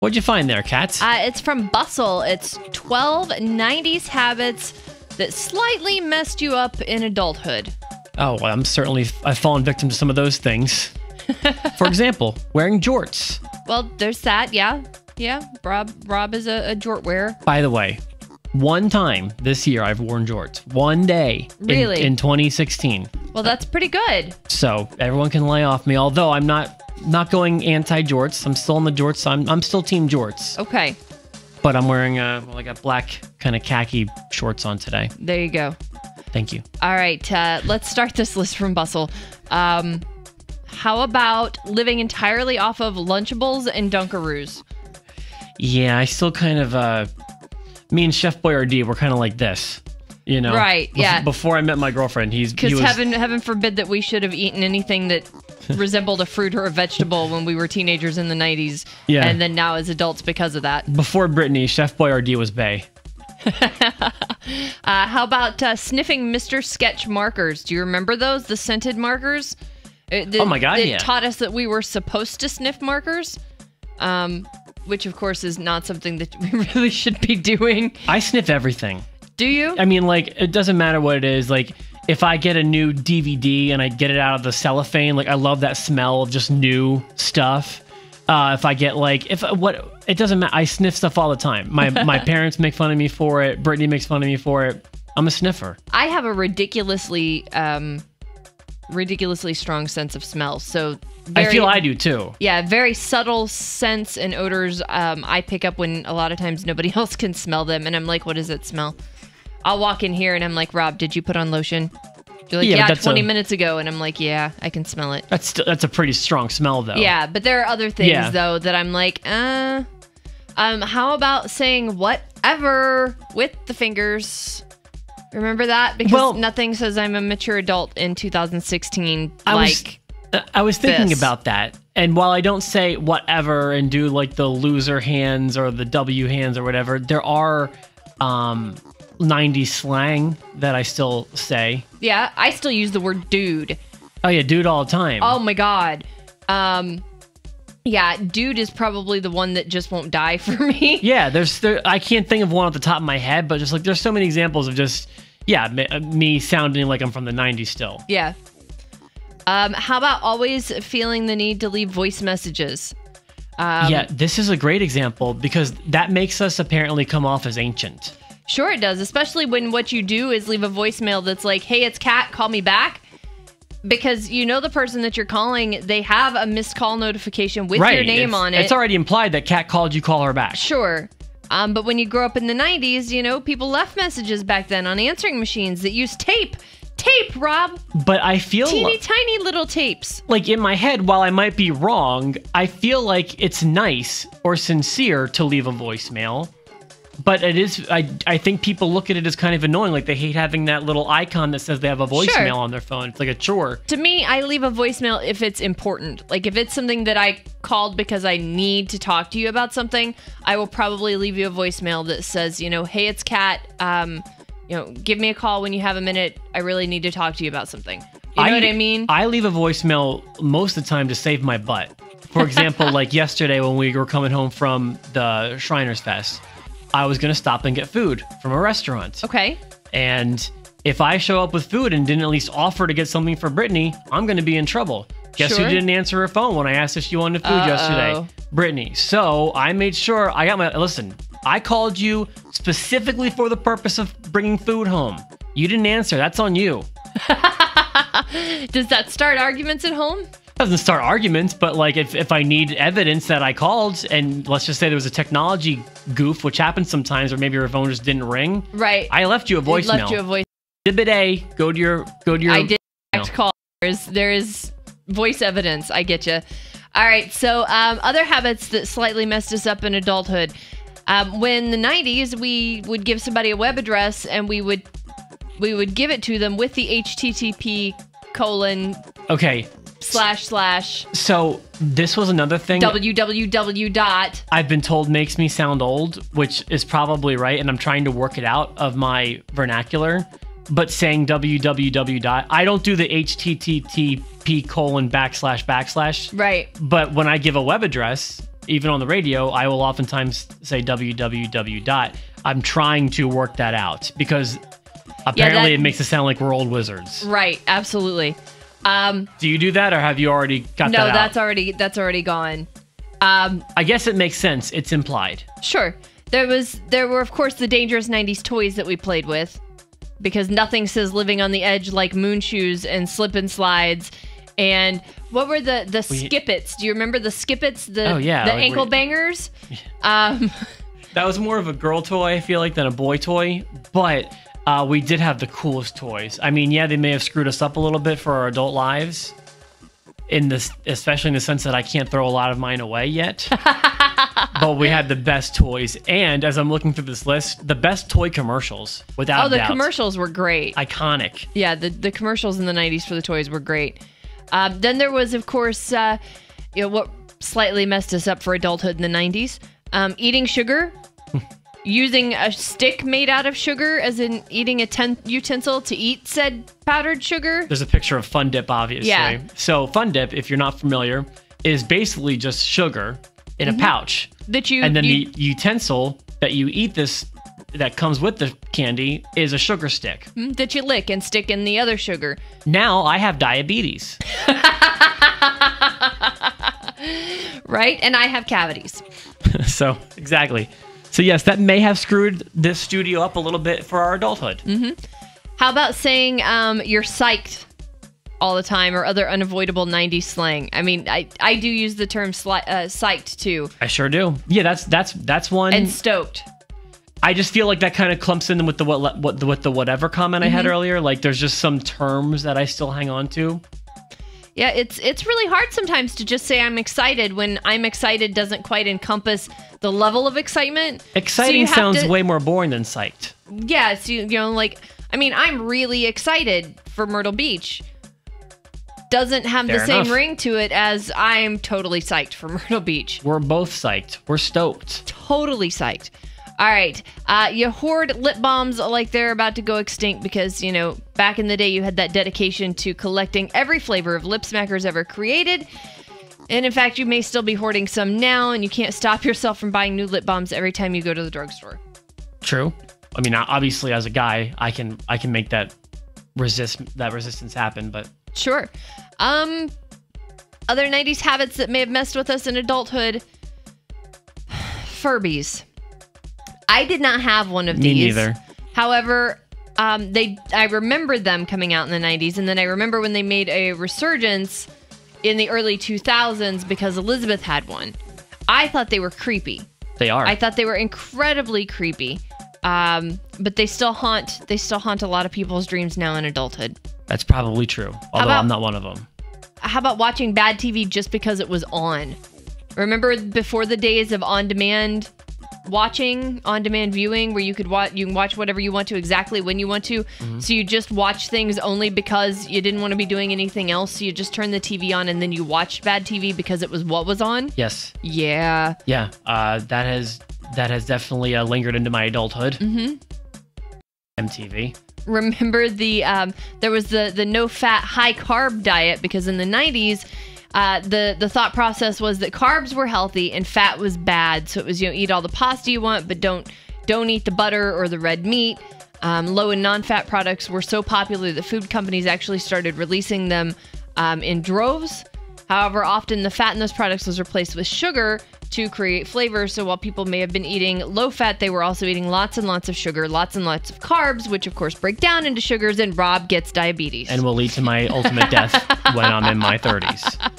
What'd you find there, Kat? It's from Bustle. It's 12 90s habits that slightly messed you up in adulthood. Oh, well, I've fallen victim to some of those things. For example, wearing jorts. Well, there's that, yeah. Yeah, Rob is a jort wearer. By the way, one time this year I've worn jorts. One day. Really? In 2016. Well, that's pretty good. So everyone can lay off me, although I'm not going anti-jorts. I'm still on the jorts. I'm still team jorts. Okay. But I'm wearing I got black kind of khaki shorts on today. There you go. Thank you. All right, let's start this list from Bustle. How about living entirely off of Lunchables and Dunkaroos? Yeah, I still kind of, me and Chef Boyardee were kind of like this, you know? Right, yeah. Before I met my girlfriend, because heaven forbid that we should have eaten anything that resembled a fruit or a vegetable when we were teenagers in the 90s. Yeah. And then now as adults because of that. Before Brittany, Chef Boyardee was bae. How about sniffing Mr. Sketch markers? Do you remember those? The scented markers? Oh my God, yeah. It taught us that we were supposed to sniff markers, which of course is not something that we really should be doing. I sniff everything. Do you? I mean, like, it doesn't matter what it is. Like, if I get a new DVD and I get it out of the cellophane, like, I love that smell of just new stuff. If I get it doesn't matter. I sniff stuff all the time. My parents make fun of me for it. Brittany makes fun of me for it. I'm a sniffer. I have a ridiculously strong sense of smell. So I feel I do too. Yeah, very subtle scents and odors I pick up when a lot of times nobody else can smell them. And I'm like, what does it smell? I'll walk in here and I'm like, Rob, did you put on lotion? You're like, yeah 20 minutes ago. And I'm like, yeah, I can smell it. That's a pretty strong smell, though. Yeah, but there are other things, though, that I'm like, how about saying whatever with the fingers? Remember that? Because nothing says I'm a mature adult in 2016 I was thinking about that. And while I don't say whatever and do like the loser hands or the W hands or whatever, there are 90s slang that I still say. Yeah, I still use the word dude. Oh yeah, dude all the time. Oh my God. Yeah, dude is probably the one that just won't die for me. Yeah, I can't think of one off the top of my head, but just like there's so many examples of just, me sounding like I'm from the 90s still. Yeah. How about always feeling the need to leave voice messages? Yeah, this is a great example because that makes us apparently come off as ancient. Sure it does, especially when what you do is leave a voicemail that's like, hey, it's Kat, call me back. Because you know the person that you're calling, they have a missed call notification with your name on it. It's already implied that Kat called you, call her back. Sure. But when you grow up in the 90s, people left messages back then on answering machines that used tape. Tape, Rob. But I feel teeny tiny little tapes. Like in my head, while I might be wrong, I feel like it's nice or sincere to leave a voicemail. But it is, I think people look at it as kind of annoying. Like they hate having that little icon that says they have a voicemail on their phone. It's like a chore. To me, I leave a voicemail if it's important. Like if it's something that I called because I need to talk to you about something, I will probably leave you a voicemail that says, hey, it's Kat. Give me a call when you have a minute. I really need to talk to you about something. You know what I mean? I leave a voicemail most of the time to save my butt. For example, like yesterday when we were coming home from the Shriners Fest, I was going to stop and get food from a restaurant. Okay. And if I show up with food and didn't at least offer to get something for Brittany, I'm going to be in trouble. Guess who didn't answer her phone when I asked if she wanted food yesterday? Brittany. So I made sure listen, I called you specifically for the purpose of bringing food home. You didn't answer. That's on you. Does that start arguments at home? Doesn't start arguments, but like if I need evidence that I called, and let's just say there was a technology goof, which happens sometimes, or maybe your phone just didn't ring. Right. I left you a voicemail. Left you a voice. Exhibit A. Go to your. I did call. There is voice evidence. I get you. All right. So other habits that slightly messed us up in adulthood. When the 90s, we would give somebody a web address, and we would give it to them with the HTTP : Okay. / So this was another thing. www. I've been told makes me sound old, which is probably right, and I'm trying to work it out of my vernacular. But saying www. I don't do the HTTP : //. Right. But when I give a web address, even on the radio, I will oftentimes say www. I'm trying to work that out because apparently it makes it sound like we're old wizards. Right, absolutely. Do you do that, or have you already got that out? No, that's already gone. I guess it makes sense. It's implied. Sure. There were, of course, the dangerous 90s toys that we played with, because nothing says living on the edge like moon shoes and slip and slides. And what were the Skip-Its? Do you remember the Skip-Its? The ankle bangers? That was more of a girl toy, I feel like, than a boy toy. But we did have the coolest toys. I mean, yeah, they may have screwed us up a little bit for our adult lives, especially in the sense that I can't throw a lot of mine away yet. But we had the best toys. And as I'm looking through this list, the best toy commercials, without doubt. Oh, the commercials were great. Iconic. Yeah, the commercials in the 90s for the toys were great. Then there was, of course, what slightly messed us up for adulthood in the 90s. Eating sugar. Using a stick made out of sugar, as in eating a utensil to eat said powdered sugar. There's a picture of Fun Dip, obviously. Yeah. So Fun Dip, if you're not familiar, is basically just sugar in a pouch. And then the utensil that you eat this, that comes with the candy, is a sugar stick. That you lick and stick in the other sugar. Now I have diabetes. Right? And I have cavities. So, exactly. So yes, that may have screwed this studio up a little bit for our adulthood. How about saying you're psyched all the time, or other unavoidable 90s slang? I mean, I do use the term psyched too. I sure do. Yeah, that's one. And stoked. I just feel like that kind of clumps in with the whatever comment I had earlier. Like, there's just some terms that I still hang on to. Yeah, it's really hard sometimes to just say I'm excited when I'm excited doesn't quite encompass the level of excitement. Exciting sounds way more boring than psyched. Yeah, so, like, I mean, I'm really excited for Myrtle Beach. Doesn't have the same ring to it as I'm totally psyched for Myrtle Beach. We're both psyched. We're stoked. Totally psyched. All right. You hoard lip balms like they're about to go extinct because, back in the day you had that dedication to collecting every flavor of lip smackers ever created. And in fact, you may still be hoarding some now, and you can't stop yourself from buying new lip balms every time you go to the drugstore. True. I mean, obviously, as a guy, I can make that resistance happen, but... Sure. Other 90s habits that may have messed with us in adulthood. Furbies. I did not have one of these. Me neither. However, I remember them coming out in the 90s, and then I remember when they made a resurgence in the early 2000s because Elizabeth had one. I thought they were creepy. They are. I thought they were incredibly creepy. But they still haunt a lot of people's dreams now in adulthood. That's probably true, although I'm not one of them. How about watching bad TV just because it was on? Remember before the days of on-demand viewing, where you can watch whatever you want to exactly when you want to. So you just watch things only because you didn't want to be doing anything else. So you just turn the TV on and then you watched bad TV because it was what was on. Yes. Yeah. Yeah. That has definitely lingered into my adulthood. MTV. Remember there was the no fat, high carb diet, because in the 90s, the thought process was that carbs were healthy and fat was bad. So it was, eat all the pasta you want, but don't eat the butter or the red meat. Low and non-fat products were so popular that food companies actually started releasing them in droves. However, often the fat in those products was replaced with sugar to create flavor. So while people may have been eating low fat, they were also eating lots and lots of sugar, lots and lots of carbs, which of course break down into sugars, and Rob gets diabetes. And will lead to my ultimate death when I'm in my 30s.